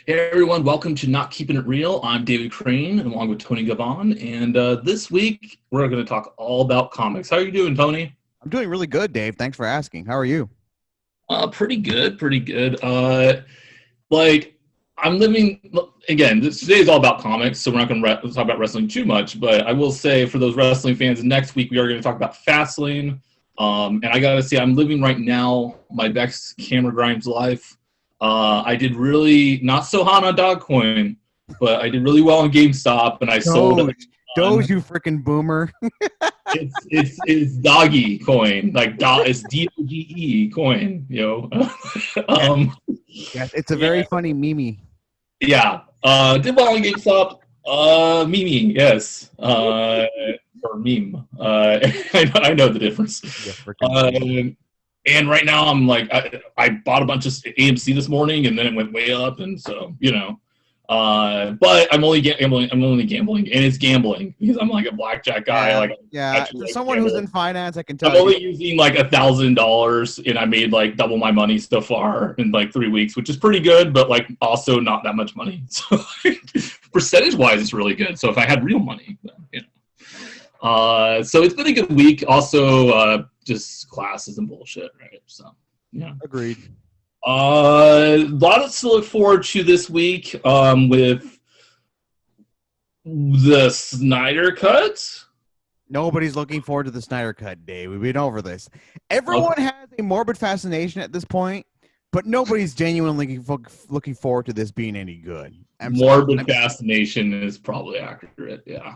Hey everyone, welcome to Not Keeping It Real. I'm David Crane, along with Tony Gavon, and this week we're going to talk all about comics. How are you doing, Tony? I'm doing really good, Dave. Thanks for asking. How are you? Pretty good, pretty good. Like I'm living again. Today is all about comics, so we're not going to talk about wrestling too much. But I will say, for those wrestling fans, next week we are going to talk about Fastlane. And I gotta say, I'm living right now my best Cameron Grimes life. I did really not so hot on Dogcoin, but I did really well on GameStop, and I sold a Doge, Doge, ton. you freaking boomer. It's doggy coin, like it's DOGE coin, Yeah, um, yes, it's a yeah, very funny meme. yeah. Did well on GameStop. Meme, yes. Or meme. I know the difference. Yeah, freaking boomer. Um, and right now I'm like, I bought a bunch of AMC this morning, and then it went way up, and so but I'm only gambling. I'm only gambling, and it's gambling because I'm like a blackjack guy. Yeah, Like I yeah. actually For like to someone who's gamble. in finance, I can I'm tell you. only using like $1,000, and I made like double my money so far in like 3 weeks, which is pretty good, but like also not that much money. So percentage wise, it's really good. So if I had real money, so it's been a good week. Also, just classes and bullshit, right? So yeah. Agreed. A lot to look forward to this week with the Snyder Cut. Nobody's looking forward to the Snyder Cut, Dave. We've been over this. Everyone Okay. has a morbid fascination at this point, but nobody's genuinely looking forward to this being any good. Morbid fascination is probably accurate. Yeah.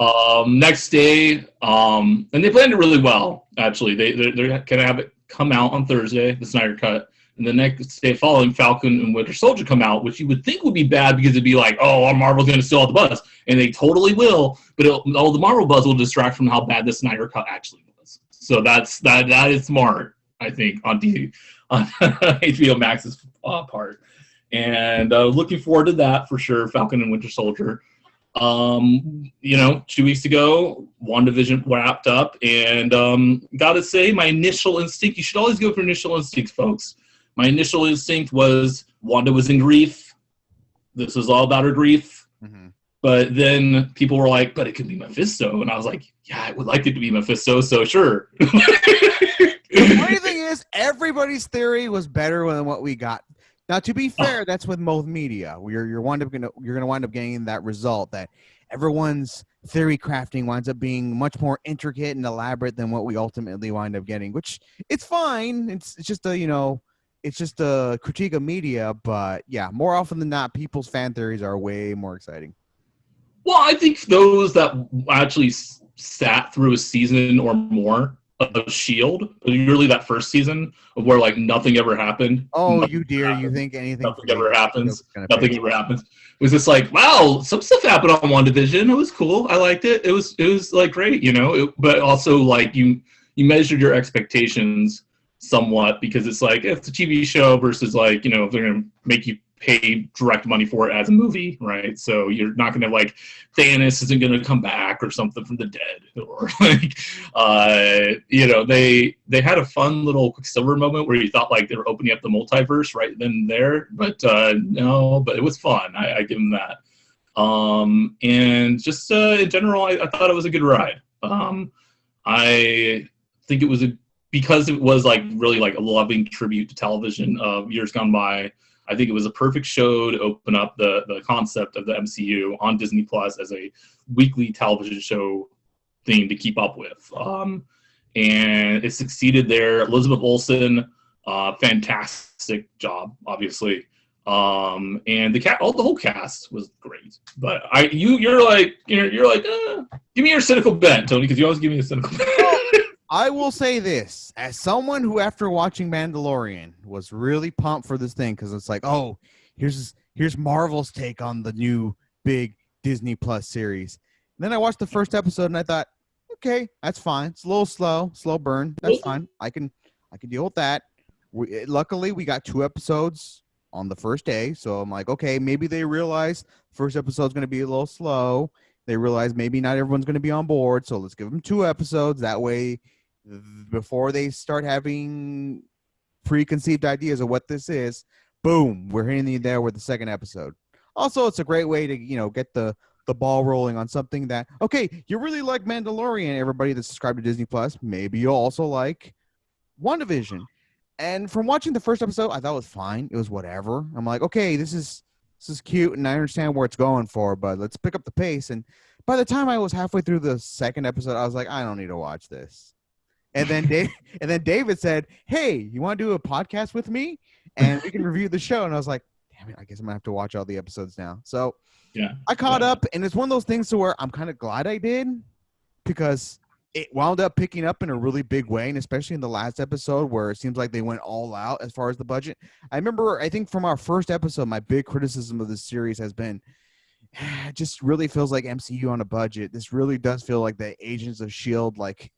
I'm Next day, and they planned it really well. Actually, they're gonna have it come out on Thursday, the Snyder Cut, and the next day following, Falcon and Winter Soldier come out, which you would think would be bad because it'd be like, oh, Marvel's gonna steal all the buzz, and they totally will. But all the Marvel buzz will distract from how bad the Snyder Cut actually was. So that is smart, I think, on HBO Max's part. And looking forward to that for sure. Falcon and Winter Soldier. 2 weeks ago, Wandavision wrapped up, and gotta say, my initial instinct, you should always go for initial instincts, folks. My initial instinct was Wanda was in grief. This was all about her grief. Mhm. But then people were like, but it could be Mephisto. And I was like, yeah, I would like it to be Mephisto, so sure. The funny thing is, everybody's theory was better than what we got. Now, to be fair, that's with most media. You're gonna wind up getting that result that everyone's theory crafting winds up being much more intricate and elaborate than what we ultimately wind up getting. Which it's fine. It's just it's just a critique of media. But yeah, more often than not, people's fan theories are way more exciting. Well, I think those that actually sat through a season or more of Shield, really that first season of where like nothing ever happened, Oh, nothing you dear! You happened, think anything nothing from ever HBO is happens, gonna pick nothing up? ever happens. It was just like, wow, some stuff happened on WandaVision. It was cool. I liked it. It was like great, but also like you measured your expectations somewhat because it's like it's a TV show versus like if they're gonna make you pay direct money for it as a movie, right? So you're not gonna like Thanos isn't gonna come back or something from the dead, or like they had a fun little Quicksilver moment where you thought like they were opening up the multiverse right then and there, but no, but it was fun. I give them that. And just in general, I thought it was a good ride. I think it was because it was like really like a loving tribute to television of years gone by. I think it was a perfect show to open up the concept of the MCU on Disney Plus as a weekly television show thing to keep up with. And it succeeded there. Elizabeth Olsen, fantastic job, obviously. And the whole cast was great. But you're like give me your cynical bent, Tony, because you always give me a cynical bent. Well, I will say this as someone who, after watching Mandalorian, was really pumped for this thing because it's like, oh, here's Marvel's take on the new big Disney Plus series. And then I watched the first episode and I thought, okay, that's fine. It's a little slow burn. That's fine. I can deal with that. Luckily, we got 2 episodes on the first day, so I'm like, okay, maybe they realize first episode's going to be a little slow. They realize maybe not everyone's going to be on board, so let's give them 2 episodes. That way, before they start having preconceived ideas of what this is, boom, we're hitting you there with the second episode. Also, it's a great way to, get the ball rolling on something that, okay, you really like Mandalorian, everybody that's subscribed to Disney Plus. Maybe you'll also like WandaVision. And from watching the first episode, I thought it was fine. It was whatever. I'm like, okay, this is cute, and I understand where it's going for, but let's pick up the pace. And by the time I was halfway through the second episode, I was like, I don't need to watch this. And then David said, "Hey, you want to do a podcast with me, and we can review the show?" And I was like, "Damn it, I guess I'm gonna have to watch all the episodes now." So Yeah, I caught up, and it's one of those things to where I'm kind of glad I did, because it wound up picking up in a really big way, and especially in the last episode where it seems like they went all out as far as the budget. I think from our first episode, my big criticism of this series has been, it just really feels like MCU on a budget. This really does feel like the Agents of S.H.I.E.L.D. like,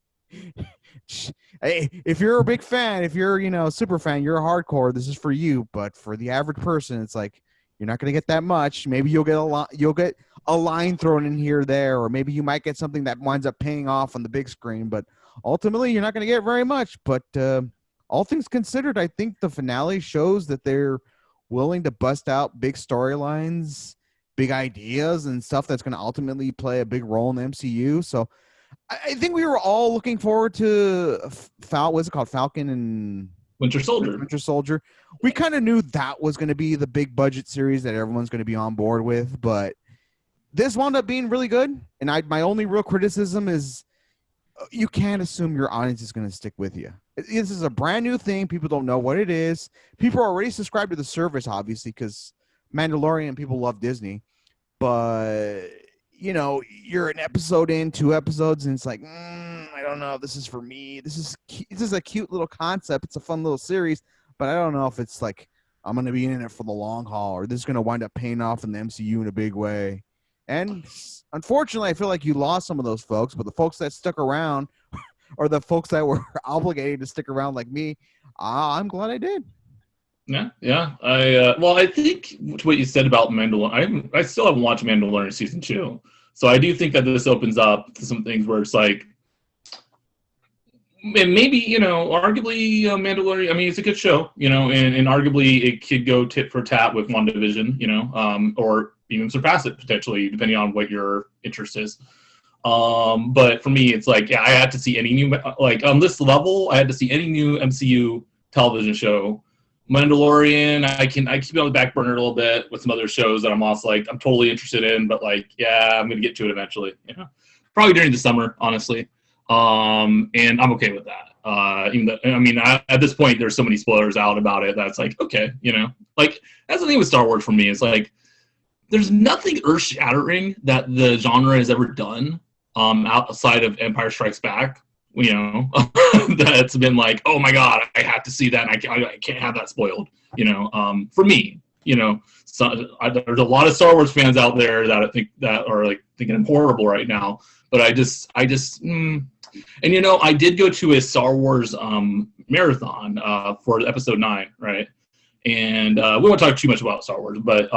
hey, if you're a big fan, if you're, a super fan, you're a hardcore, this is for you. But for the average person, it's like, you're not going to get that much. Maybe you'll get a line thrown in here or there, or maybe you might get something that winds up paying off on the big screen. But ultimately, you're not going to get very much. But all things considered, I think the finale shows that they're willing to bust out big storylines, big ideas, and stuff that's going to ultimately play a big role in the MCU. So I think we were all looking forward to what's it called? Falcon and Winter Soldier. Winter Soldier. We kind of knew that was going to be the big budget series that everyone's going to be on board with, but this wound up being really good. And my only real criticism is you can't assume your audience is going to stick with you. This is a brand new thing. People don't know what it is. People are already subscribed to the service, obviously, because Mandalorian people love Disney. But you're an episode in, 2 episodes, and it's like, I don't know. This is for me. This is a cute little concept. It's a fun little series, but I don't know if it's like I'm going to be in it for the long haul, or this is going to wind up paying off in the MCU in a big way. And unfortunately, I feel like you lost some of those folks, but the folks that stuck around or the folks that were obligated to stick around like me, I'm glad I did. Yeah. I think what you said about Mandalorian, I still haven't watched Mandalorian season 2, so I do think that this opens up to some things where it's like, and maybe arguably Mandalorian. I mean, it's a good show, and arguably it could go tit for tat with WandaVision, or even surpass it potentially, depending on what your interest is. But for me, it's like, I had to see any new, like on this level, I had to see any new MCU television show. Mandalorian, I keep it on the back burner a little bit with some other shows that I'm also like, I'm totally interested in, but like, yeah, I'm gonna get to it eventually. Probably during the summer, honestly. And I'm okay with that. Even though, I mean, at this point, there's so many spoilers out about it that's like, okay, like that's the thing with Star Wars for me. It's like, there's nothing earth-shattering that the genre has ever done, outside of Empire Strikes Back. That's been like, oh my god, I have to see that, and I can't have that spoiled. For me, so, there's a lot of Star Wars fans out there that I think that are like thinking I'm horrible right now. But I did go to a Star Wars marathon for episode 9, right? And we won't talk too much about Star Wars, but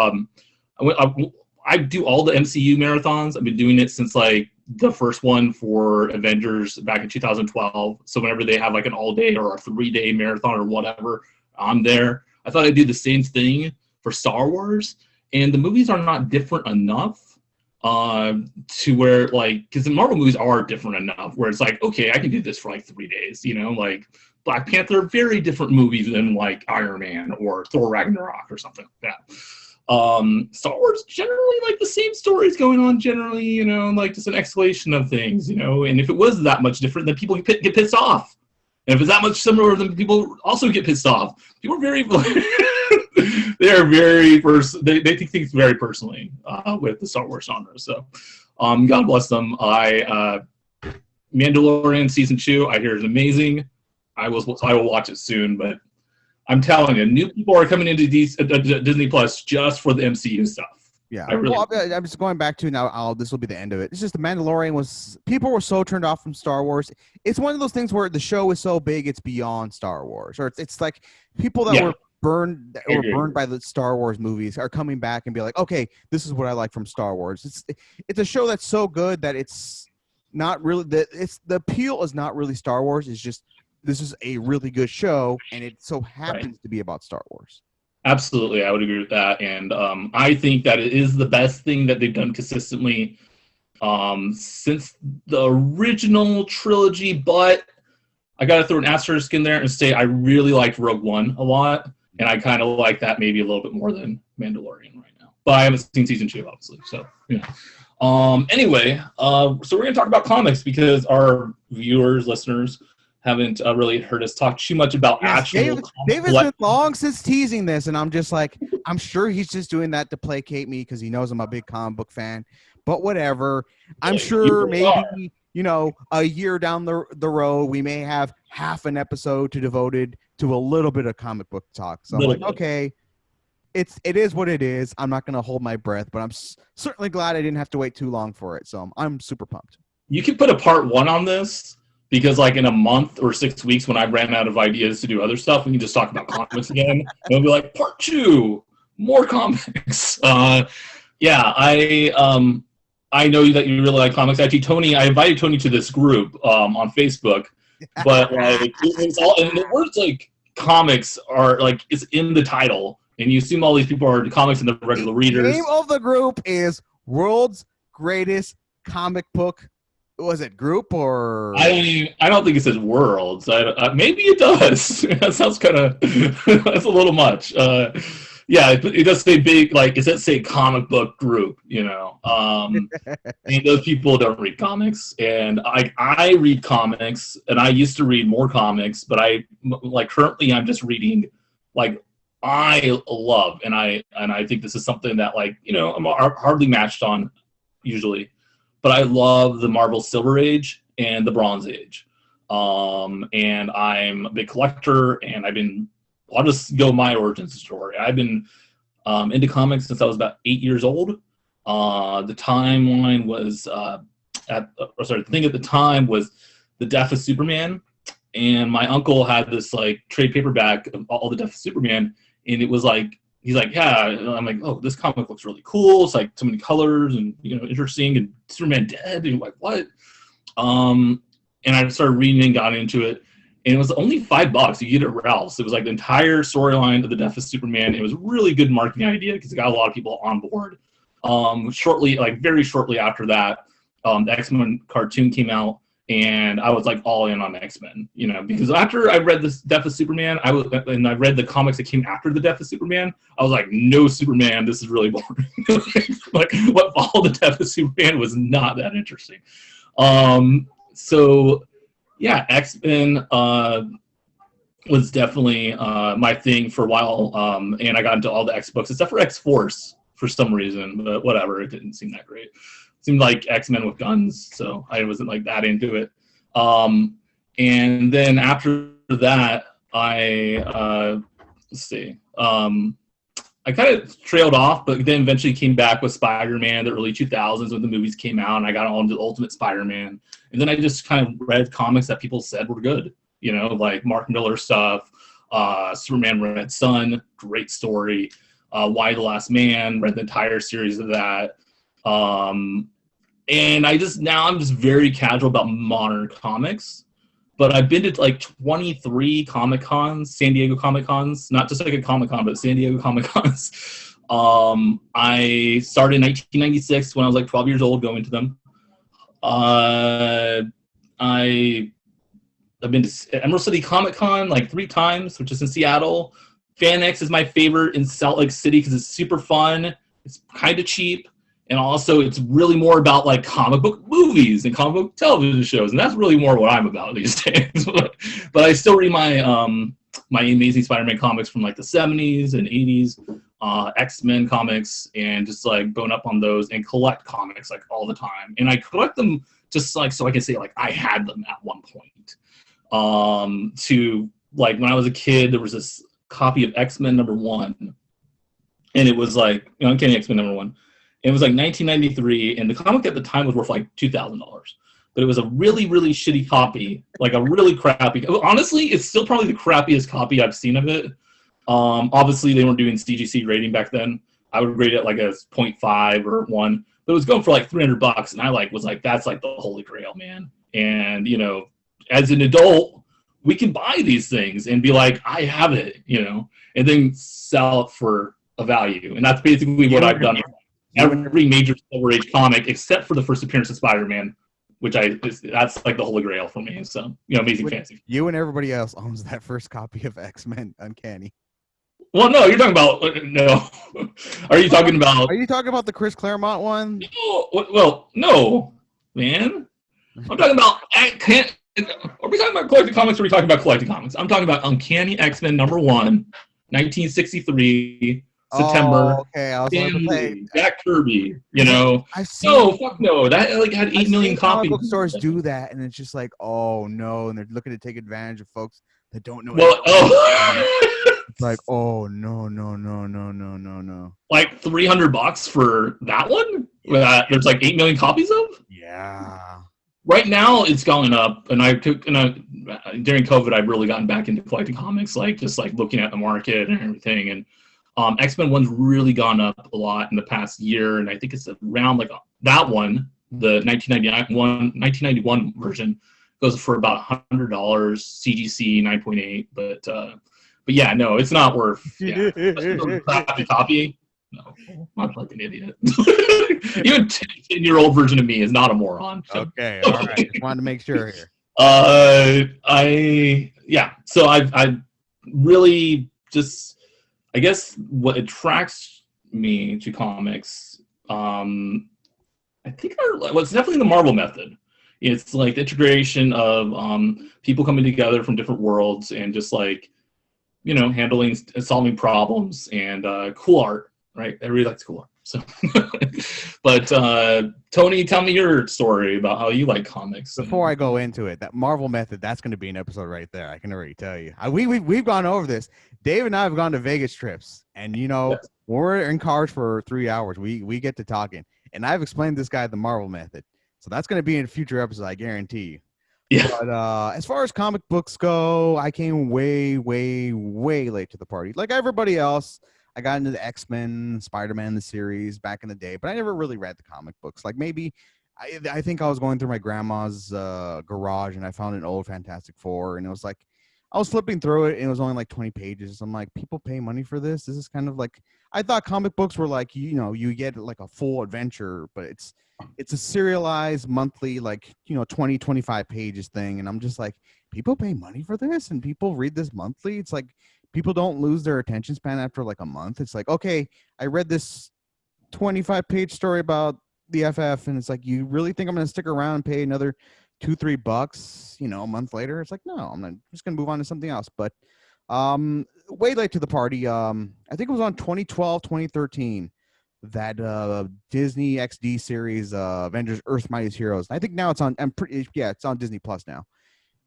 I do all the MCU marathons. I've been doing it since like the first one for Avengers back in 2012. So whenever they have like an all-day or a 3-day marathon or whatever, I'm there. I thought I'd do the same thing for Star Wars, and the movies are not different enough to where, like, because the Marvel movies are different enough where it's like, okay, I can do this for like 3 days, like Black Panther, very different movies than like Iron Man or Thor Ragnarok or something like that. Star Wars generally like the same stories going on generally, like just an escalation of things, and if it was that much different, then people get pissed off. And if it's that much similar, then people also get pissed off. People are very, they are very, they take things very personally with the Star Wars genre. So, God bless them. Mandalorian season 2, I hear is amazing. I will watch it soon, but I'm telling you, new people are coming into Disney Plus just for the MCU stuff. Yeah, I'm just going back to now. This will be the end of it. It's just the Mandalorian people were so turned off from Star Wars. It's one of those things where the show is so big, it's beyond Star Wars, or it's like people that were burned by the Star Wars movies are coming back and be like, okay, this is what I like from Star Wars. It's a show that's so good that it's not really the appeal is not really Star Wars. It's just this is a really good show, and it so happens to be about Star Wars. Absolutely, I would agree with that, and I think that it is the best thing that they've done consistently since the original trilogy. But I got to throw an asterisk in there and say I really liked Rogue One a lot, and I kind of like that maybe a little bit more than Mandalorian right now. But I haven't seen season 2, obviously. So yeah. Anyway, so we're gonna talk about comics because our viewers, listeners, haven't really heard us talk too much about actual. Dave has been long since teasing this, and I'm just like, I'm sure he's just doing that to placate me because he knows I'm a big comic book fan. But whatever. I'm sure maybe, a year down the road, we may have half an episode devoted to a little bit of comic book talk. So I'm like, okay, it is what it is. I'm not going to hold my breath, but I'm certainly glad I didn't have to wait too long for it. So I'm super pumped. You can put a part 1 on this because, like, in a month or 6 weeks, when I ran out of ideas to do other stuff, we can just talk about comics again. And we'll be like, part 2, more comics. Yeah, I know that you really like comics. Actually, Tony, I invited Tony to this group on Facebook, but like the words like comics are like it's in the title, and you assume all these people are comics and the regular readers. The name of the group is World's Greatest Comic Book. Was it group or? I don't think it says worlds. Maybe it does. That sounds kind of that's a little much. Yeah, it does say big, like it does say comic book group, and those people don't read comics, and I read comics, and I used to read more comics, but currently I'm just reading like I love, and I think this is something that I'm hardly matched on usually, but I love the Marvel Silver Age and the Bronze Age, and I'm a big collector, and I'll just go my origin story. I've been into comics since I was about 8 years old. The timeline was the thing at the time was the Death of Superman, and my uncle had this like trade paperback of all the Death of Superman, and it was like he's like, yeah, and I'm like, oh, this comic looks really cool. It's like so many colors and interesting, and Superman dead, and you're like, what? And I started reading and got into it. And it was only $5. You get it at Ralph's. It was like the entire storyline of the Death of Superman. It was a really good marketing idea because it got a lot of people on board. Very shortly after that, the X-Men cartoon came out, and I was like all in on X-Men. Because after I read this Death of Superman, I read the comics that came after the Death of Superman. I was like, no Superman. This is really boring. Like what followed the Death of Superman was not that interesting. So. Yeah, X-Men was definitely my thing for a while, and I got into all the X books, except for X-Force for some reason, but whatever, it didn't seem that great. It seemed like X-Men with guns, so I wasn't like that into it. And then after that, I kind of trailed off, but then eventually came back with Spider-Man, the early 2000s when the movies came out, and I got on to Ultimate Spider-Man. And then I just kind of read comics that people said were good, like Mark Miller stuff, Superman Red Sun, great story, Y the Last Man, read the entire series of that. And I'm just very casual about modern comics. But I've been to like 23 Comic Cons, San Diego Comic Cons, not just like a Comic Con, but San Diego Comic Cons. I started in 1996 when I was like 12 years old going to them. I've been to Emerald City Comic Con like 3 times, which is in Seattle. FanX is my favorite in Salt Lake City because it's super fun. It's kind of cheap. And also, it's really more about like comic book movies and comic book television shows, and that's really more what I'm about these days. But I still read my my Amazing Spider-Man comics from like the 70s and 80s, X-Men comics, and just like bone up on those and collect comics like all the time. And I collect them just like so I can say like I had them at one point. To like when I was a kid, there was this copy of X-Men #1, and it was like Uncanny X-Men #1. It was like 1993, and the comic at the time was worth like $2,000. But it was a really, really shitty copy, like a really crappy. Honestly, it's still probably the crappiest copy I've seen of it. Obviously, they weren't doing CGC rating back then. I would rate it like a 0.5 or 1, but it was going for like $300, and I was like, that's like the holy grail, man. And as an adult, we can buy these things and be like, I have it, you know, and then sell it for a value. And that's basically what I've done with every major Silver Age comic except for the first appearance of Spider-Man, which that's like the holy grail for me. So, you know, Amazing Fantasy. You and everybody else owns that first copy of X-Men Uncanny. Well, no, you're talking about no. Are you talking about? Are you talking about the Chris Claremont one? No, well, no, man. I'm talking about. Are we talking about collecting comics? Or are we talking about collecting comics? I'm talking about Uncanny X-Men #1, 1963, September. Oh, okay, I was going to say Jack Kirby. You know, fuck no. That like had 8 million copies. Comic book stores do that, and it's just like, oh no, and they're looking to take advantage of folks that don't know. Well, it's like, oh no. Like $300 for that one? That there's like 8 million copies of? Yeah. Right now it's going up, and during COVID I've really gotten back into collecting comics, like just like looking at the market and everything. And X-Men 1's really gone up a lot in the past year, and I think it's around like that one, the 1991 version goes for about $100, CGC 9.8, but yeah, no, it's not worth. Yeah, crappy copy. No, I'm like an idiot. Even 10-year-old version of me is not a moron. So. Okay, all right. Just wanted to make sure here. So I really just, I guess what attracts me to comics, I think it's definitely the Marvel method. It's like the integration of people coming together from different worlds and just like, you know, solving problems and cool art. Right, everybody likes cool art. So, but Tony, tell me your story about how you like comics. Before I go into it, that Marvel method, that's going to be an episode right there. I can already tell you. We've gone over this. Dave and I have gone to Vegas trips, and you know, yes. We're in cars for 3 hours. We get to talking, and I've explained this guy the Marvel method. So that's going to be in a future episode, I guarantee you. Yeah. But as far as comic books go, I came way late to the party, like everybody else. I got into the X-Men, Spider-Man, the series back in the day, but I never really read the comic books. Like maybe, I think I was going through my grandma's garage and I found an old Fantastic Four, and it was like, I was flipping through it and it was only like 20 pages. I'm like, people pay money for this? This is kind of like, I thought comic books were like, you know, you get like a full adventure, but it's a serialized monthly, like, you know, 20, 25 pages thing. And I'm just like, people pay money for this and people read this monthly? It's like, people don't lose their attention span after like a month. It's like, okay, I read this 25-page story about the FF, and it's like, you really think I'm going to stick around and pay another $2-3, you know, a month later? It's like, no, I'm just going to move on to something else. But way late to the party. I think it was on 2012, 2013, that Disney XD series, Avengers: Earth's Mightiest Heroes. I think now it's on. It's on Disney Plus now.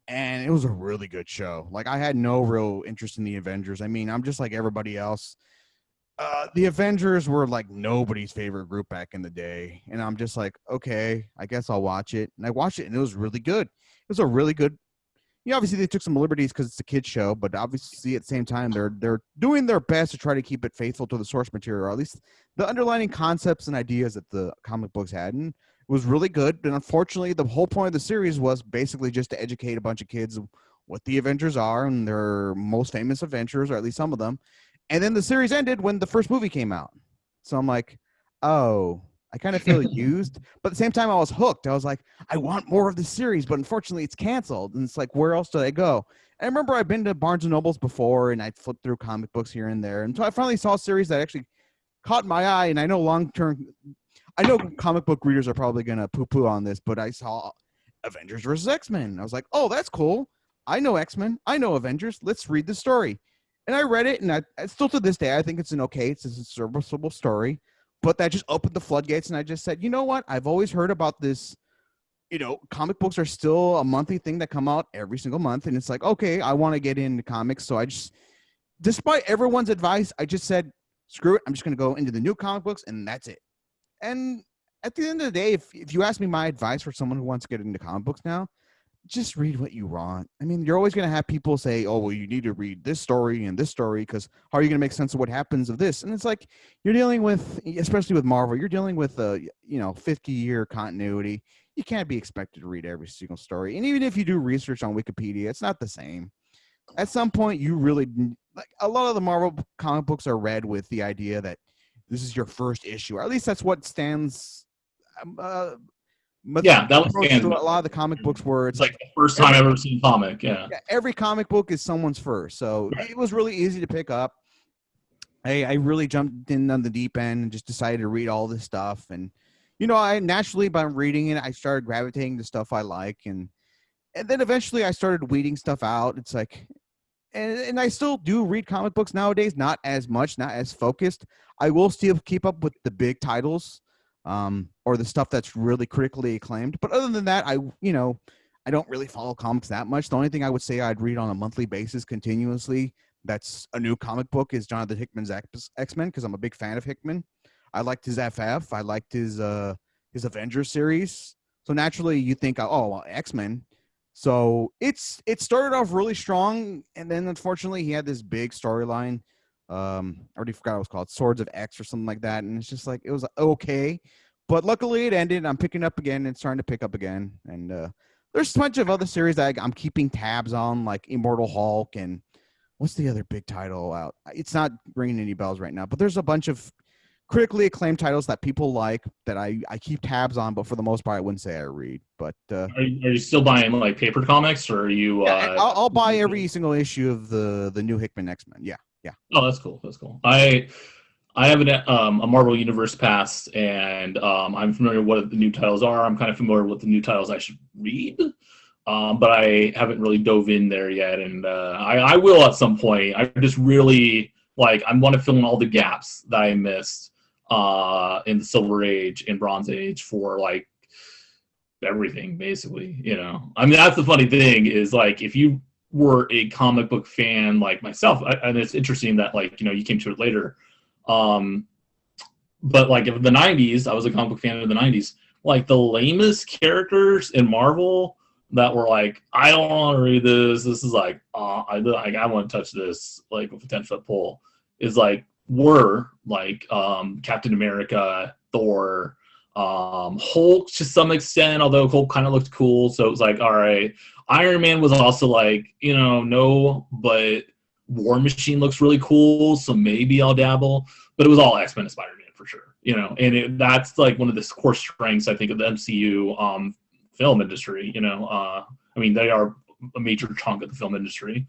And it was a really good show. Like, I had no real interest in the Avengers. I mean, I'm just like everybody else. The Avengers were like nobody's favorite group back in the day. And I'm just like, okay, I guess I'll watch it. And I watched it, and it was really good. It was a really good. Obviously, they took some liberties because it's a kid's show, but obviously at the same time, they're doing their best to try to keep it faithful to the source material, or at least the underlying concepts and ideas that the comic books had. And it was really good, and unfortunately, the whole point of the series was basically just to educate a bunch of kids what the Avengers are and their most famous adventures, or at least some of them. And then the series ended when the first movie came out. So I'm like, oh, I kind of feel used. But at the same time, I was hooked. I was like, I want more of this series, but unfortunately, it's canceled. And it's like, where else do I go? And I remember I've been to Barnes & Nobles before, and I'd flip through comic books here and there. And so I finally saw a series that actually caught my eye, and I know comic book readers are probably going to poo-poo on this, but I saw Avengers versus X-Men. I was like, oh, that's cool. I know X-Men. I know Avengers. Let's read the story. And I read it, and I still to this day, I think it's a serviceable story. But that just opened the floodgates, and I just said, you know what? I've always heard about this. You know, comic books are still a monthly thing that come out every single month. And it's like, okay, I want to get into comics. So I just, despite everyone's advice, I just said, screw it. I'm just going to go into the new comic books, and that's it. And at the end of the day, if you ask me my advice for someone who wants to get into comic books now, just read what you want. I mean, you're always going to have people say, oh, well, you need to read this story and this story because how are you going to make sense of what happens of this? And it's like you're dealing with, especially with Marvel, you're dealing with a 50-year continuity. you can't be expected to read every single story. And even if you do research on Wikipedia, it's not the same. At some point, you really like a lot of the Marvel comic books are read with the idea that this is your first issue, or at least that's what stands. Yeah, that was Approach Stan's to a lot method. of the comic books where it's It's like the first time I've ever seen a comic. Yeah. every comic book is someone's first, so Right. it was really easy to pick up. I really jumped in on the deep end and just decided to read all this stuff, and I naturally by reading it, I started gravitating to stuff I like, and then eventually I started weeding stuff out. It's like, and I still do read comic books nowadays, not as much, not as focused. I will still keep up with the big titles, or the stuff that's really critically acclaimed. But other than that, I don't really follow comics that much. The only thing I would say I'd read on a monthly basis continuously that's a new comic book is Jonathan Hickman's X-Men, because I'm a big fan of Hickman. I liked his FF. I liked his Avengers series. So naturally, you think, oh, well, X-Men. So it started off really strong, and then unfortunately, he had this big storyline. I already forgot what it was called, Swords of X or something like that, and it's just like it was okay. But luckily, it ended. I'm picking up again and starting to pick up again, and there's a bunch of other series that I'm keeping tabs on, like Immortal Hulk and what's the other big title out? It's not ringing any bells right now, but there's a bunch of critically acclaimed titles that people like that I keep tabs on, but for the most part, I wouldn't say I read. But Are you still buying like paper comics, or are you? yeah, I'll buy every single issue of the new Hickman X-Men. Yeah. Oh, that's cool. That's cool. I have a Marvel Universe Pass, and I'm familiar with what the new titles are. I'm kind of familiar with the new titles I should read. But I haven't really dove in there yet, and I will at some point. I just really I want to fill in all the gaps that I missed in the Silver Age and Bronze Age for everything, basically. I mean, that's the funny thing is if you were a comic book fan like myself, and it's interesting that you came to it later. But in the '90s, I was a comic book fan in the '90s. The lamest characters in Marvel that were I don't want to read this. This is I want to touch this with a 10-foot pole. Is were Captain America, Thor, Hulk to some extent, although Hulk kind of looked cool. So it was all right. Iron Man was also no, but War Machine looks really cool, so maybe I'll dabble. But it was all X-Men and Spider-Man for sure, and that's one of the core strengths I think of the MCU film industry. I mean, they are a major chunk of the film industry.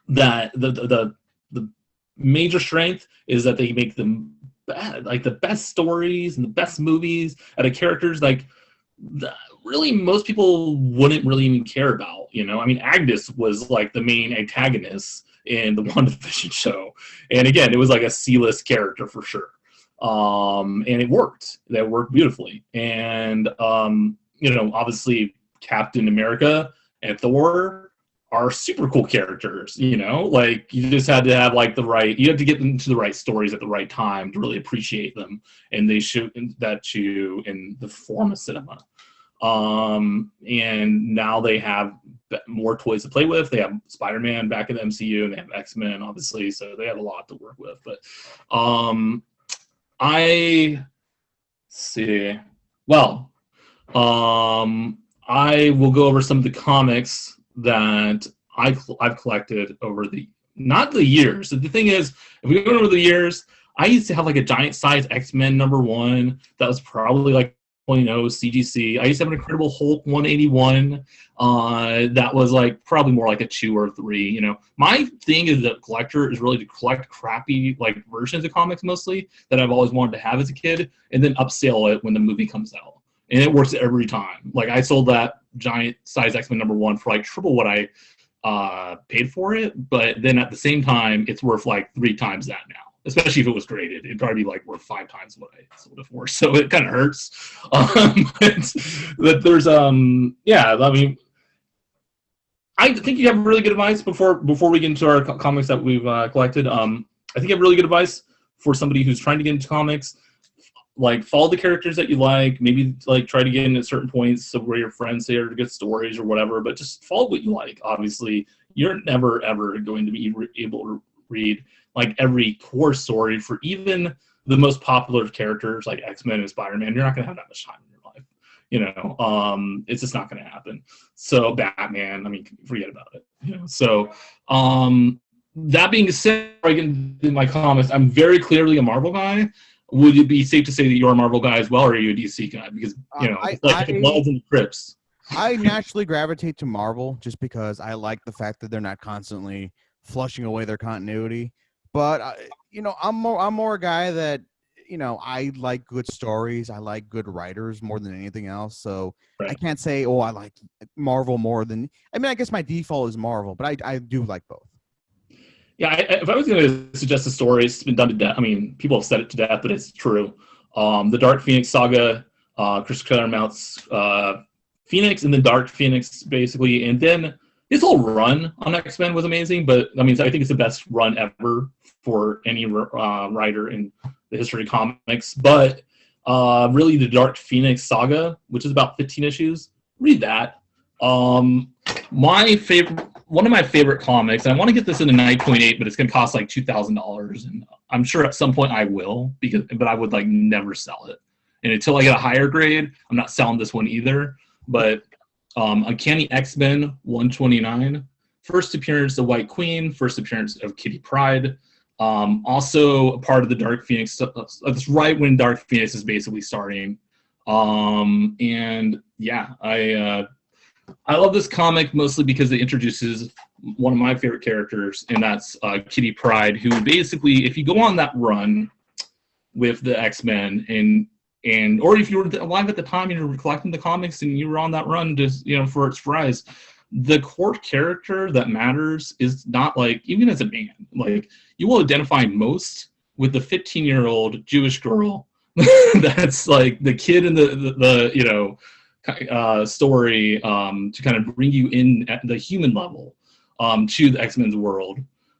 That the major strength is that they make them the best stories and the best movies out of characters really most people wouldn't really even care about. I mean, Agnes was the main antagonist in the WandaVision show, and again, it was a C-list character for sure. And it worked. That worked beautifully. And obviously Captain America and Thor are super cool characters. You just had to have you have to get into the right stories at the right time to really appreciate them, and they show that to you in the form of cinema. And now they have more toys to play with. They have Spider-Man back in the MCU, and they have X-Men, obviously, so they have a lot to work with. But I see. Well, I will go over some of the comics that I've collected over not the years. The thing is, if we go over the years, I used to have a giant size X-Men #1 that was probably 0.0 CGC. I used to have an Incredible Hulk 181 that was probably more a 2 or 3. My thing as a collector is really to collect crappy versions of comics mostly that I've always wanted to have as a kid, and then upsell it when the movie comes out. And it works every time. I sold that giant size X-Men #1 for triple what I paid for it, but then at the same time it's worth 3 times that now. Especially if it was graded, it'd probably be worth 5 times what I sold it for. So it kind of hurts. But there's yeah. I mean, I think you have really good advice before we get into our comics that we've collected. I think you have really good advice for somebody who's trying to get into comics. Follow the characters that you like. Maybe try to get in at certain points of where your friends say are good stories or whatever. But just follow what you like. Obviously, you're never ever going to be able to read like every core story for even the most popular characters like X-Men and Spider-Man, you're not going to have that much time in your life. It's just not going to happen. So Batman, I mean, forget about it. So that being said, I can do my comments. I'm very clearly a Marvel guy. Would it be safe to say that you're a Marvel guy as well, or are you a DC guy? Because it's like the Bloods and the Crips. I naturally gravitate to Marvel just because I like the fact that they're not constantly flushing away their continuity. But I'm more a guy that I like good stories. I like good writers more than anything else. So Right. I can't say, oh, I like Marvel more than. I mean, I guess my default is Marvel, but I do like both. Yeah, if I was going to suggest a story, it's been done to death. I mean, people have said it to death, but it's true. The Dark Phoenix saga, Chris Claremont's Phoenix and then Dark Phoenix, basically. And then his whole run on X-Men was amazing. But, I mean, I think it's the best run ever for any writer in the history of comics. But really, the Dark Phoenix saga, which is about 15 issues, read that. One of my favorite comics, and I want to get this in a 9.8, but it's going to cost like $2,000, and I'm sure at some point I will, but I would like never sell it. And until I get a higher grade, I'm not selling this one either. But Uncanny X-Men 129, first appearance of White Queen, first appearance of Kitty Pryde, also a part of the Dark Phoenix. That's right when Dark Phoenix is basically starting. And yeah, I love this comic mostly because it introduces one of my favorite characters, and that's Kitty Pryde, who basically, if you go on that run with the X-Men, or if you were alive at the time and you were collecting the comics and you were on that run just for its rise, the core character that matters is not like, even as a man, like you will identify most with the 15-year-old Jewish girl that's like the kid in the story to kind of bring you in at the human level to the X-Men's world.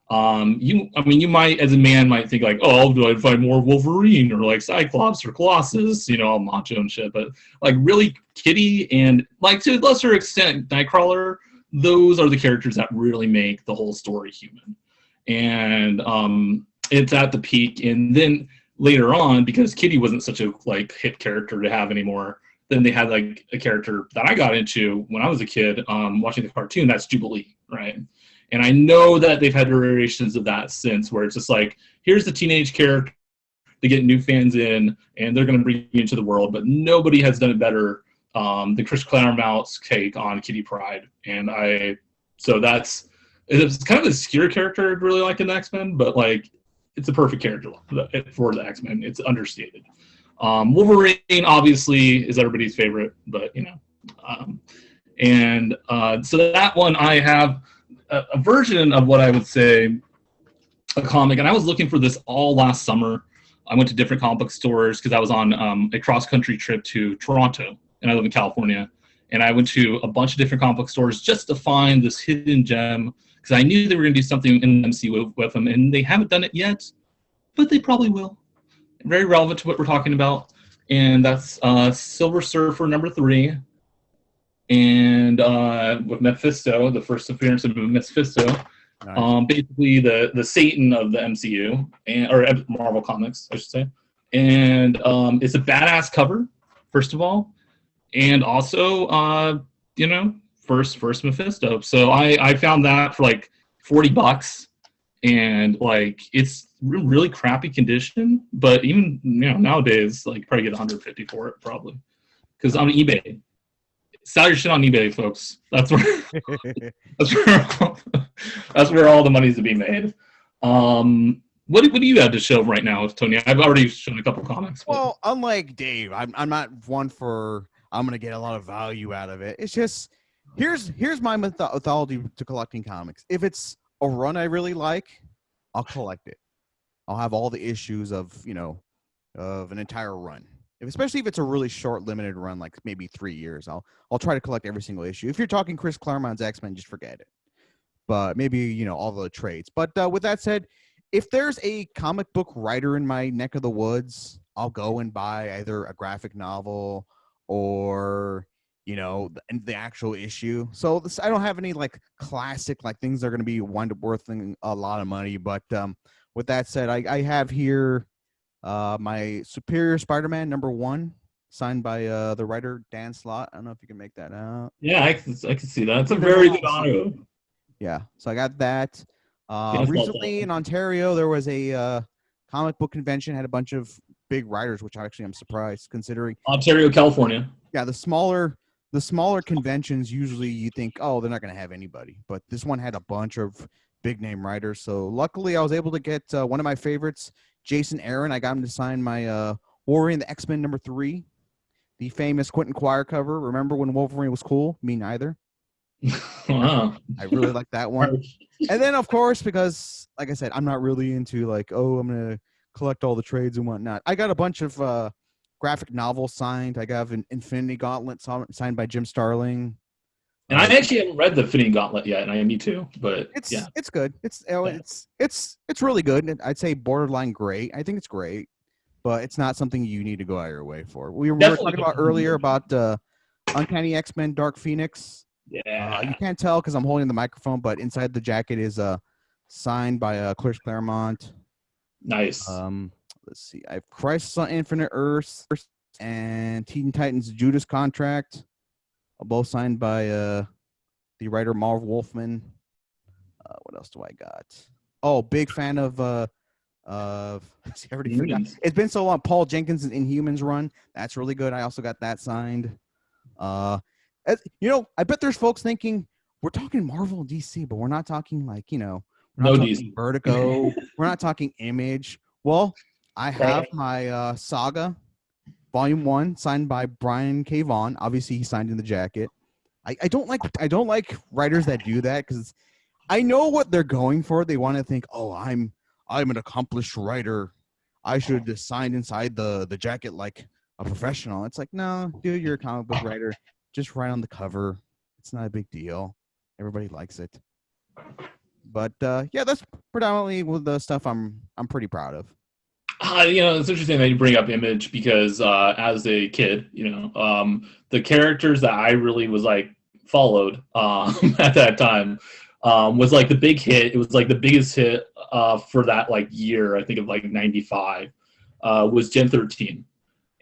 You might, as a man, might think like, oh, do I find more Wolverine or like Cyclops or Colossus, all macho and shit. But like really Kitty and like to a lesser extent Nightcrawler, those are the characters that really make the whole story human. And it's at the peak. And then later on, because Kitty wasn't such a like hit character to have anymore, then they had like a character that I got into when I was a kid watching the cartoon. That's Jubilee, right? And I know that they've had iterations of that since, where it's just like, here's the teenage character to get new fans in, and they're going to bring you into the world. But nobody has done it better than Chris Claremont's take on Kitty Pryde. And it's kind of a obscure character I'd really like in the X-Men, but like it's a perfect character for the X-Men. It's understated. Wolverine obviously is everybody's favorite, but so that one I have a version of what I would say a comic, and I was looking for this all last summer. I went to different comic book stores because I was on a cross-country trip to Toronto, and I live in California, and I went to a bunch of different comic book stores just to find this hidden gem, because I knew they were going to do something in the MCU with them, and they haven't done it yet, but they probably will. Very relevant to what we're talking about, and that's Silver Surfer #3, and with Mephisto, the first appearance of Mephisto, nice. Basically the Satan of the MCU or Marvel Comics, I should say, and it's a badass cover, first of all, and also first Mephisto. So I found that for like $40. And like it's really crappy condition, but even nowadays, like probably get 150 for it probably, because on eBay, sell your shit on eBay, folks. That's where that's where all the money's to be made. What do you have to show right now, Tony? I've already shown a couple comics. Well, unlike Dave, I'm not one for I'm gonna get a lot of value out of it. It's just here's my mythology to collecting comics. If it's a run I really like, I'll collect it. I'll have all the issues of an entire run. Especially if it's a really short, limited run, like maybe 3 years, I'll try to collect every single issue. If you're talking Chris Claremont's X-Men, just forget it. But maybe all the trades. But with that said, if there's a comic book writer in my neck of the woods, I'll go and buy either a graphic novel or the actual issue. So I don't have any like classic like things that are going to be wind up worth a lot of money. But with that said, I have here my Superior Spider-Man #1, signed by the writer Dan Slott. I don't know if you can make that out. Yeah, I can see that. It's a There's a very lot good of honor. Yeah, so I got that. Dance Recently in Ball. Ontario, there was a comic book convention, had a bunch of big writers, which actually I'm surprised considering. Ontario, California. Yeah, the smaller conventions usually you think, oh, they're not going to have anybody, but this one had a bunch of big name writers. So luckily, I was able to get one of my favorites, Jason Aaron. I got him to sign my Wolverine the X-Men #3, the famous Quentin Quire cover. Remember when Wolverine was cool? Me neither. Wow. I really like that one. And then, of course, because, like I said, I'm not really into, like, oh, I'm going to collect all the trades and whatnot. I got a bunch of graphic novels signed. I got an Infinity Gauntlet signed by Jim Starling. And I actually haven't read the Fitting Gauntlet yet, and I need to, but it's yeah. it's good. It's really good. I'd say borderline great. I think it's great, but it's not something you need to go out of your way for. We were talking about earlier about Uncanny X-Men Dark Phoenix. Yeah. You can't tell because I'm holding the microphone, but inside the jacket is signed by Chris Claremont. Nice. Let's see. I have Crisis on Infinite Earths and Teen Titans Judas Contract, both signed by the writer Marv Wolfman. What else do I got? Oh, big fan of I already forgot. It's been so long. Paul Jenkins' Inhumans run. That's really good. I also got that signed. I bet there's folks thinking we're talking Marvel and DC, but we're not talking like, we're not talking DC. Vertigo. We're not talking Image. Well, I have my Saga Volume 1 signed by Brian K. Vaughan. Obviously, he signed in the jacket. I don't like writers that do that because I know what they're going for. They want to think, oh, I'm an accomplished writer. I should just sign inside the jacket like a professional. It's like, no, dude, you're a comic book writer. Just write on the cover. It's not a big deal. Everybody likes it. But yeah, that's predominantly the stuff I'm pretty proud of. It's interesting that you bring up Image because as a kid, the characters that I really was like followed at that time was like the big hit. It was like the biggest hit for that like year, I think of like 95, was Gen 13.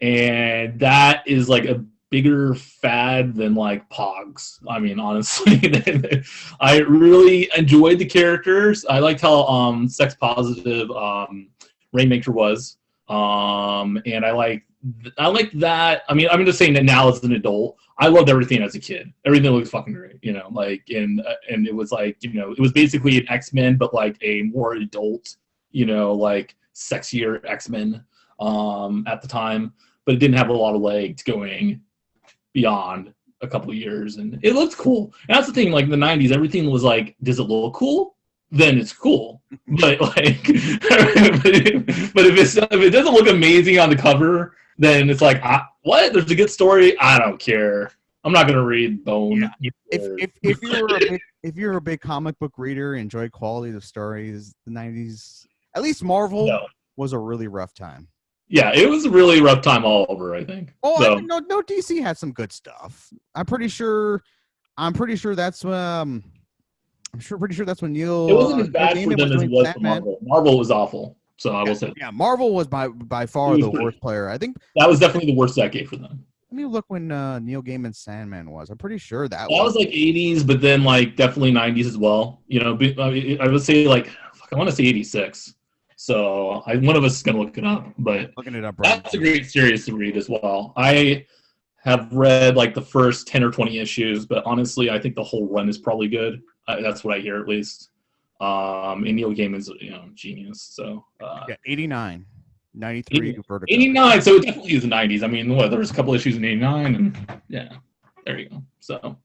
And that is like a bigger fad than like Pogs. I mean, honestly, I really enjoyed the characters. I liked how sex positive Rainmaker was, and I like that. I mean, I'm just saying that now as an adult, I loved everything as a kid. Everything looked fucking great, and it was like, it was basically an X-Men, but like a more adult, like sexier X-Men at the time, but it didn't have a lot of legs going beyond a couple of years, and it looked cool. And that's the thing, like in the 90s, everything was like, does it look cool? Then it's cool. But like, but if it doesn't look amazing on the cover, then it's like, what? There's a good story. I don't care. I'm not gonna read Bone. Yeah. If you're a big comic book reader, enjoy quality of stories, the 90s, at least Marvel was a really rough time. Yeah, it was a really rough time all over, I think. Oh, so. No, DC had some good stuff. I'm pretty sure that's pretty sure that's when Neil. It wasn't as bad for them as it was for Marvel. Marvel was awful, so I will say. Yeah, Marvel was by far the worst player. I think that was definitely the worst decade for them. Let me look when Neil Gaiman's Sandman was. I'm pretty sure that was like 80s, but then like definitely 90s as well. I would say like I want to say 86. So one of us is gonna look it up, but looking it up right that's a great series to read as well. I have read like the first 10 or 20 issues, but honestly, I think the whole run is probably good. That's what I hear at least. And Neil Gaiman's genius. So 89, 93, Vertigo. 89. So it definitely is the 90s. I mean, there was a couple issues in 89, and yeah, there you go. So,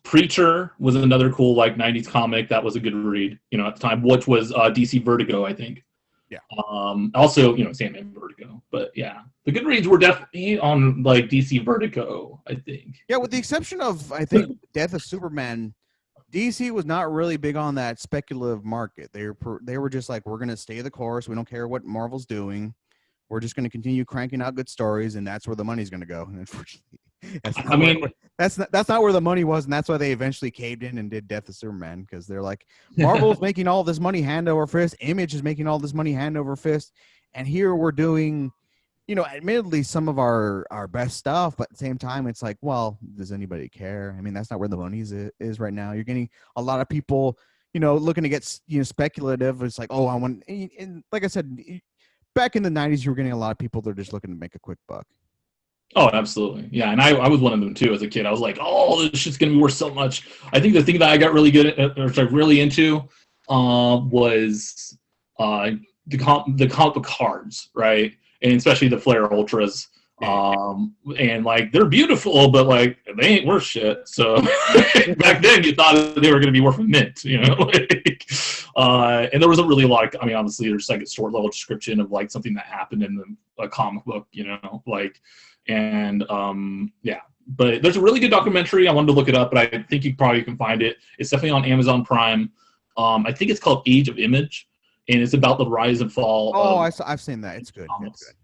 Preacher was another cool like 90s comic that was a good read, at the time, which was DC Vertigo, I think. Yeah. Also, Sandman Vertigo, but yeah, the good reads were definitely on like DC Vertigo, I think. Yeah, with the exception of I think Death of Superman, DC was not really big on that speculative market. They were just like, we're gonna stay the course. We don't care what Marvel's doing. We're just gonna continue cranking out good stories, and that's where the money's gonna go. And unfortunately, That's I not where, mean, that's not where the money was, and that's why they eventually caved in and did Death of Superman, because they're like, Marvel's making all this money hand over fist, Image is making all this money hand over fist, and here we're doing, admittedly some of our best stuff, but at the same time, it's like, well, does anybody care? I mean, that's not where the money is right now. You're getting a lot of people, looking to get speculative. It's like, oh, I want, and like I said, back in the '90s, you were getting a lot of people that are just looking to make a quick buck. oh, absolutely. Yeah, and I was one of them too as a kid. I was like, oh, this shit's gonna be worth so much. I think the thing that I got really good at, or like really into, was the comic book cards, right? And especially the Flare Ultras. And like they're beautiful, but like they ain't worth shit. So back then you thought they were gonna be worth a mint, and there wasn't really like, I mean, obviously there's like a short level description of like something that happened in a comic book, like, and yeah. But there's a really good documentary. I wanted to look it up, but I think you probably can find it. It's definitely on Amazon Prime. I think it's called Age of Image, and it's about the rise and fall. Oh, I've seen that. It's good. It's good.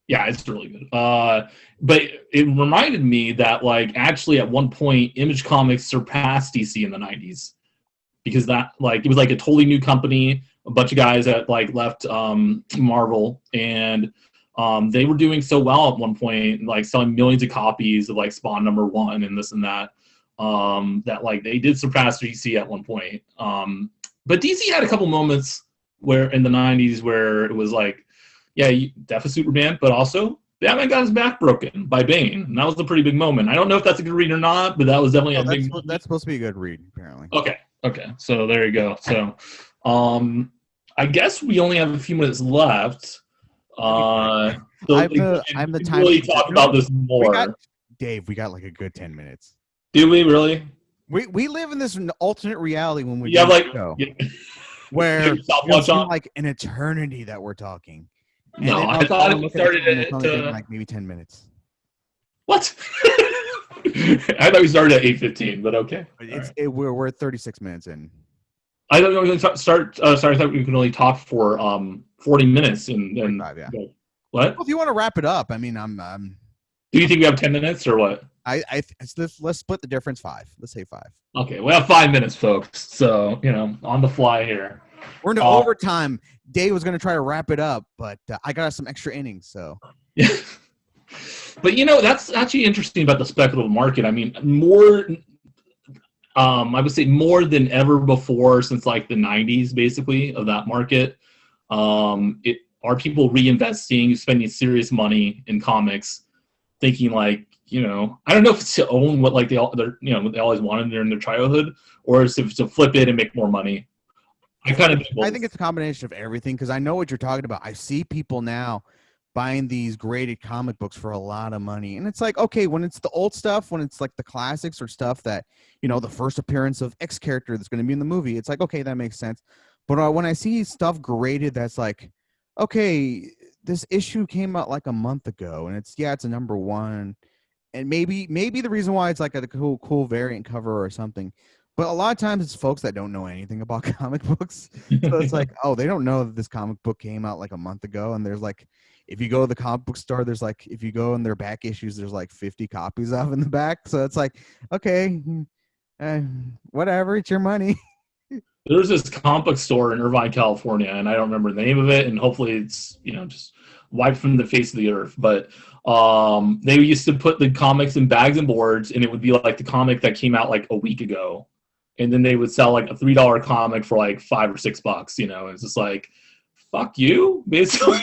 Yeah, it's really good. But it reminded me that like actually at one point Image Comics surpassed DC in the 90s, because that like it was like a totally new company, a bunch of guys that like left Marvel, and they were doing so well at one point, like selling millions of copies of like Spawn #1 and this and that, that like they did surpass DC at one point. But DC had a couple moments where in the 90s where it was like, yeah, Death of Superman, but also Batman got his back broken by Bane, and that was a pretty big moment. I don't know if that's a good read or not, but that was definitely a big moment. That's supposed to be a good read, apparently. Okay, so there you go. So, I guess we only have a few minutes left. So I'm the time. Really talk about this more. Dave, we got like a good 10 minutes. Do we really? We live in this alternate reality when we where it's like an eternity that we're talking. No, I thought we started at like maybe 10 minutes. What? I thought we started at 8:15, but okay. We're 36 minutes in. I don't know. We can start. Sorry, I thought we could only talk for 40 minutes and yeah. What? Well, if you want to wrap it up, I mean, I'm. Do you think we have 10 minutes or what? Let's split the difference 5. Let's say 5. Okay, we have 5 minutes, folks. So on the fly here. We're into overtime. Dave was going to try to wrap it up, but I got some extra innings. So. Yeah. But that's actually interesting about the speculative market. I mean, more. I would say more than ever before since like the 90s, basically, of that market. Are people reinvesting, spending serious money in comics, thinking like, I don't know if it's to own what like what they always wanted during their childhood, or is it to flip it and make more money. I think it's a combination of everything, because I know what you're talking about. I see people now buying these graded comic books for a lot of money, and it's like, okay, when it's the old stuff, when it's like the classics or stuff that the first appearance of X character that's going to be in the movie, it's like, okay, that makes sense. But when I see stuff graded that's like, okay, this issue came out like a month ago, and it's a #1, and maybe the reason why it's like a cool variant cover or something. But a lot of times it's folks that don't know anything about comic books. So it's like, oh, they don't know that this comic book came out like a month ago. And there's like, if you go to the comic book store, there's like, if you go in their back issues, there's like 50 copies of in the back. So it's like, okay, whatever, it's your money. There's this comic book store in Irvine, California, and I don't remember the name of it. And hopefully it's, just wiped from the face of the earth. But they used to put the comics in bags and boards, and it would be like the comic that came out like a week ago. And then they would sell like a $3 comic for like $5 or $6, and it's just like, fuck you, basically.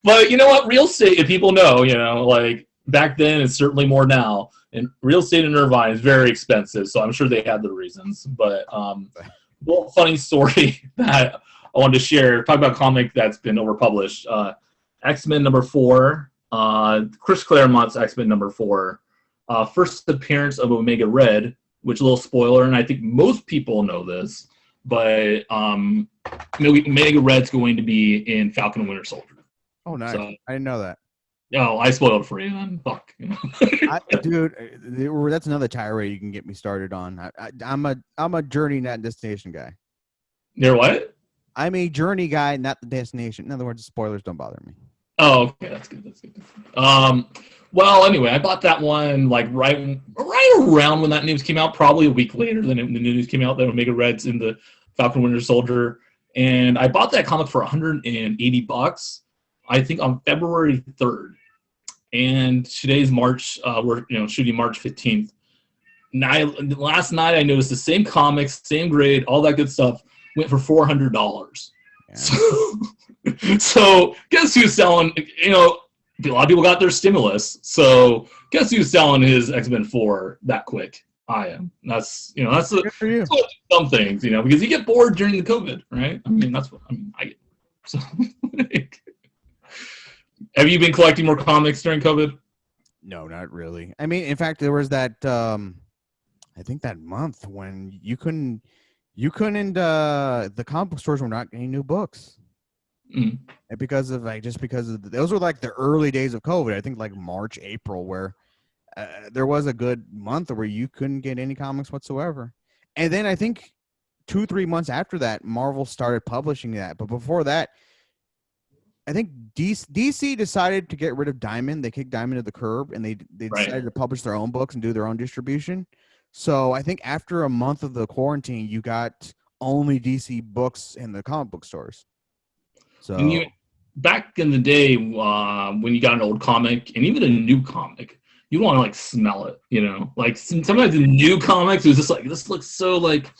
but you know what? Real estate, if people know, like back then, it's certainly more now. And real estate in Irvine is very expensive, so I'm sure they had the reasons. But well, funny story that I wanted to share. Talk about a comic that's been overpublished. X-Men #4, Chris Claremont's X-Men #4. First appearance of Omega Red, which a little spoiler, and I think most people know this, but Omega Red's going to be in Falcon and Winter Soldier. Oh, nice. So, I didn't know that. No, I spoiled it for you then. Fuck. Dude, that's another tirade you can get me started on. I'm a journey, not destination guy. You're what? I'm a journey guy, not the destination. In other words, spoilers don't bother me. Oh, okay, that's good. That's good. Well, anyway, I bought that one like right around when that news came out, probably a week later than the news came out that Omega Red's in the Falcon Winter Soldier, and I bought that comic for $180. I think on February 3rd, and today's March. We're shooting March 15th. Last night I noticed the same comics, same grade, all that good stuff went for $400. Yeah. So guess who's selling? A lot of people got their stimulus. So guess who's selling his X-Men 4 that quick? I am. That's good for you. Some things, because you get bored during the COVID, right? I mean, that's what I get. So, have you been collecting more comics during COVID? No, not really. I mean, in fact, there was that I think that month when you couldn't the comic book stores were not getting new books. And because of those were like the early days of COVID. I think like March, April, where there was a good month where you couldn't get any comics whatsoever. And then I think 2-3 months after that, Marvel started publishing that. But before that, I think DC decided to get rid of Diamond. They kicked Diamond to the curb, and they decided to publish their own books and do their own distribution. So I think after a month of the quarantine, you got only DC books in the comic book stores. So back in the day, when you got an old comic and even a new comic, you want to like smell it, Like sometimes in new comics, it was just like this looks so like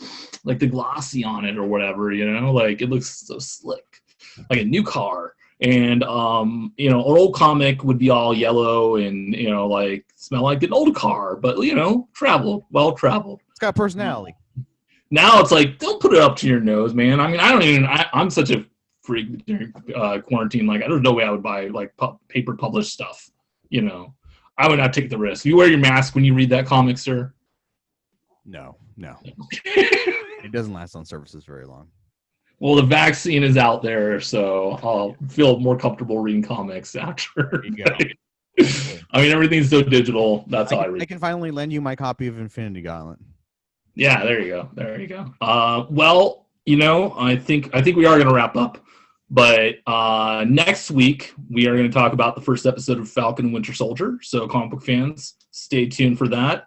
the glossy on it or whatever, Like it looks so slick, like a new car. And an old comic would be all yellow and like smell like an old car, but well traveled. It's got personality. Now it's like, don't put it up to your nose, man. I mean, I'm such a freak during quarantine. Like, there's no way I would buy like paper published stuff. I would not take the risk. You wear your mask when you read that comic, sir? No. It doesn't last on surfaces very long. Well, the vaccine is out there, so I'll feel more comfortable reading comics after. There you go. I mean, everything's so digital. That's how I read. I can finally lend you my copy of Infinity Gauntlet. Yeah, there you go. Well, I think we are going to wrap up, but next week we are going to talk about the first episode of Falcon and Winter Soldier. So, comic book fans, stay tuned for that.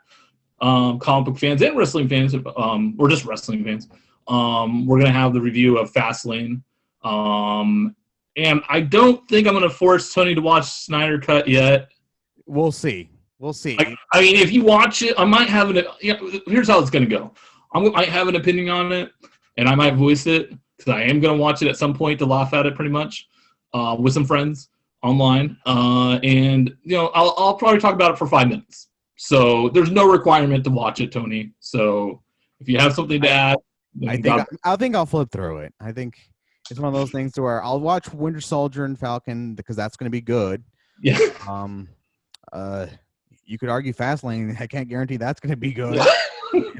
Comic book fans and wrestling fans, or just wrestling fans. We're going to have the review of Fastlane. And I don't think I'm going to force Tony to watch Snyder Cut yet. We'll see. I mean, if you watch it, I might have here's how it's going to go. I might have an opinion on it, and I might voice it, because I am going to watch it at some point to laugh at it pretty much, with some friends online. And, I'll probably talk about it for 5 minutes. So there's no requirement to watch it, Tony. So if you have something to add, I think I'll flip through it. I think it's one of those things to where I'll watch Winter Soldier and Falcon because that's going to be good. Yeah. You could argue Fastlane. I can't guarantee that's going to be good.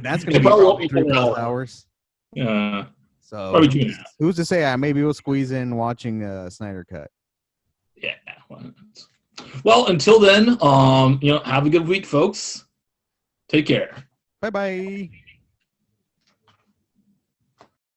That's going to be probably 3+ hours. Yeah. So who's to say? Maybe we'll squeeze in watching Snyder Cut. Yeah. Well, until then, have a good week, folks. Take care. Bye-bye.